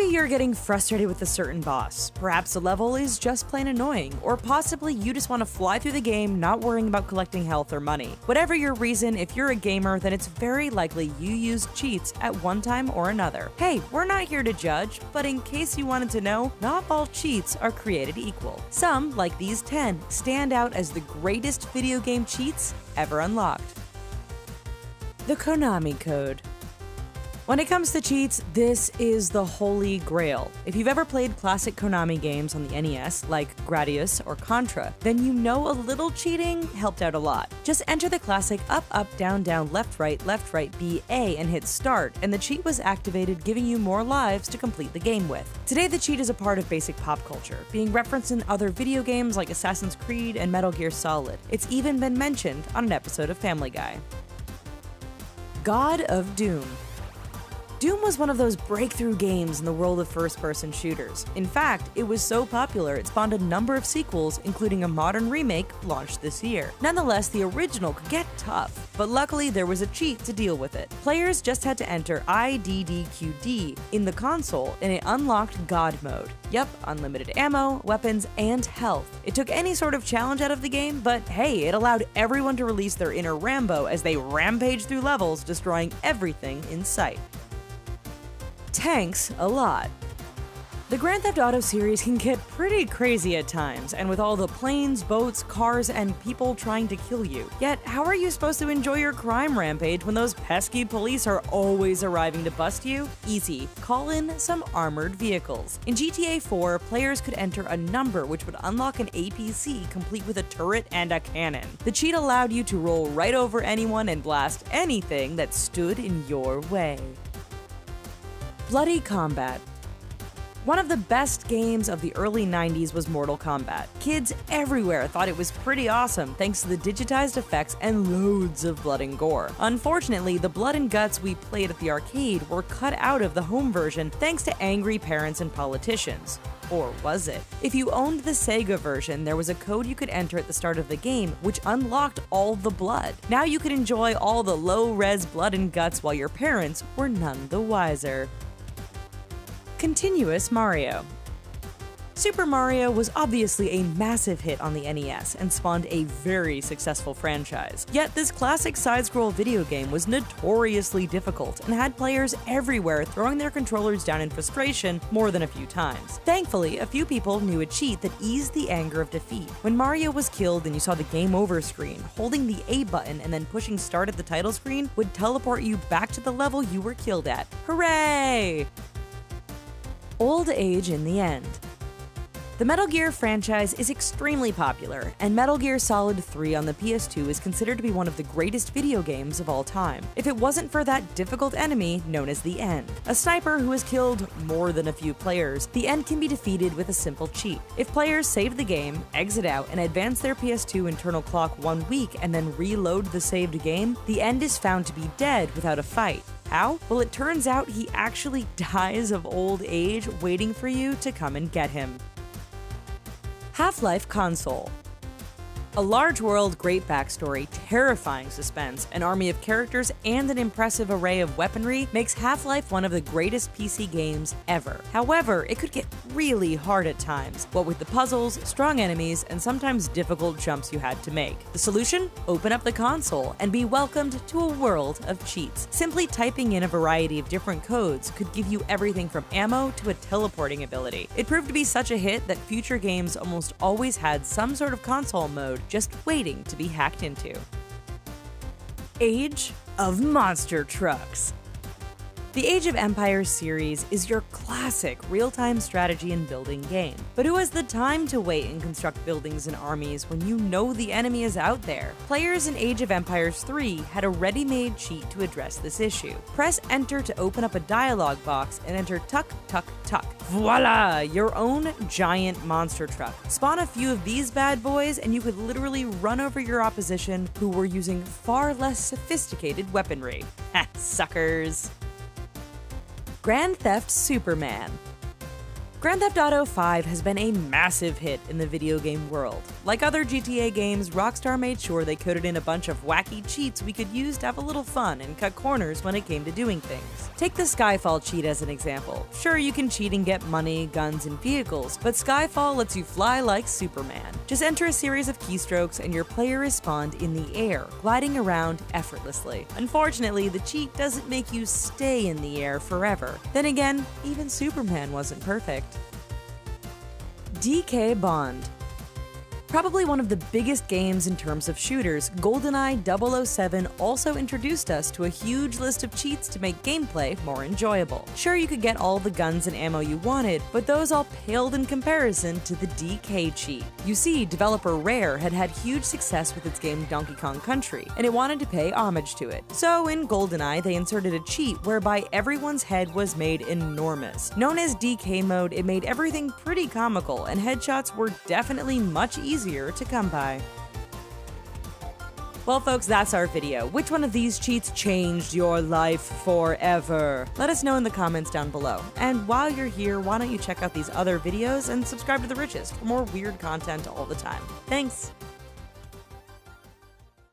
Maybe you're getting frustrated with a certain boss, perhaps the level is just plain annoying, or possibly you just want to fly through the game not worrying about collecting health or money. Whatever your reason, if you're a gamer, then it's very likely you used cheats at one time or another. Hey, we're not here to judge, but in case you wanted to know, not all cheats are created equal. Some, like these 10, stand out as the greatest video game cheats ever unlocked. The Konami Code. When it comes to cheats, this is the holy grail. If you've ever played classic Konami games on the NES, like Gradius or Contra, then you know a little cheating helped out a lot. Just enter the classic up, up, down, down, left, right, B, A, and hit start, and the cheat was activated, giving you more lives to complete the game with. Today, the cheat is a part of basic pop culture, being referenced in other video games like Assassin's Creed and Metal Gear Solid. It's even been mentioned on an episode of Family Guy. God of Doom. Doom was one of those breakthrough games in the world of first-person shooters. In fact, it was so popular it spawned a number of sequels, including a modern remake launched this year. Nonetheless, the original could get tough, but luckily there was a cheat to deal with it. Players just had to enter IDDQD in the console and it unlocked God mode. Yep, unlimited ammo, weapons, and health. It took any sort of challenge out of the game, but hey, it allowed everyone to release their inner Rambo as they rampage through levels, destroying everything in sight. Tanks a lot. The Grand Theft Auto series can get pretty crazy at times, and with all the planes, boats, cars, and people trying to kill you. Yet, how are you supposed to enjoy your crime rampage when those pesky police are always arriving to bust you? Easy. Call in some armored vehicles. In GTA 4, players could enter a number which would unlock an APC complete with a turret and a cannon. The cheat allowed you to roll right over anyone and blast anything that stood in your way. Bloody Combat. One of the best games of the early 90s was Mortal Kombat. Kids everywhere thought it was pretty awesome thanks to the digitized effects and loads of blood and gore. Unfortunately, the blood and guts we played at the arcade were cut out of the home version thanks to angry parents and politicians. Or was it? If you owned the Sega version, there was a code you could enter at the start of the game, which unlocked all the blood. Now you could enjoy all the low-res blood and guts while your parents were none the wiser. Continuous Mario. Super Mario was obviously a massive hit on the NES and spawned a very successful franchise. Yet this classic side-scroll video game was notoriously difficult and had players everywhere throwing their controllers down in frustration more than a few times. Thankfully, a few people knew a cheat that eased the anger of defeat. When Mario was killed and you saw the game over screen, holding the A button and then pushing start at the title screen would teleport you back to the level you were killed at. Hooray! Old age in the end. The Metal Gear franchise is extremely popular, and Metal Gear Solid 3 on the PS2 is considered to be one of the greatest video games of all time, if it wasn't for that difficult enemy known as the End. A sniper who has killed more than a few players, the End can be defeated with a simple cheat. If players save the game, exit out, and advance their PS2 internal clock 1 week and then reload the saved game, the End is found to be dead without a fight. How? Well, it turns out he actually dies of old age waiting for you to come and get him. Half-Life console. A large world, great backstory, terrifying suspense, an army of characters, and an impressive array of weaponry makes Half-Life one of the greatest PC games ever. However, it could get really hard at times, what with the puzzles, strong enemies, and sometimes difficult jumps you had to make. The solution? Open up the console and be welcomed to a world of cheats. Simply typing in a variety of different codes could give you everything from ammo to a teleporting ability. It proved to be such a hit that future games almost always had some sort of console mode just waiting to be hacked into. Age of Monster Trucks. The Age of Empires series is your classic real-time strategy and building game. But who has the time to wait and construct buildings and armies when you know the enemy is out there? Players in Age of Empires 3 had a ready-made cheat to address this issue. Press enter to open up a dialog box and enter tuck, tuck, tuck. Voila! Your own giant monster truck. Spawn a few of these bad boys and you could literally run over your opposition who were using far less sophisticated weaponry. Ha, suckers! Grand Theft Superman. Grand Theft Auto 5 has been a massive hit in the video game world. Like other GTA games, Rockstar made sure they coded in a bunch of wacky cheats we could use to have a little fun and cut corners when it came to doing things. Take the Skyfall cheat as an example. Sure, you can cheat and get money, guns, and vehicles, but Skyfall lets you fly like Superman. Just enter a series of keystrokes and your player is spawned in the air, gliding around effortlessly. Unfortunately, the cheat doesn't make you stay in the air forever. Then again, even Superman wasn't perfect. DK Bond. Probably one of the biggest games in terms of shooters, GoldenEye 007 also introduced us to a huge list of cheats to make gameplay more enjoyable. Sure, you could get all the guns and ammo you wanted, but those all paled in comparison to the DK cheat. You see, developer Rare had had huge success with its game Donkey Kong Country, and it wanted to pay homage to it. So in GoldenEye, they inserted a cheat whereby everyone's head was made enormous. Known as DK mode, it made everything pretty comical, and headshots were definitely much easier to come by. Well folks, that's our video. Which one of these cheats changed your life forever? Let us know in the comments down below. And while you're here, why don't you check out these other videos and subscribe to The Richest for more weird content all the time. Thanks!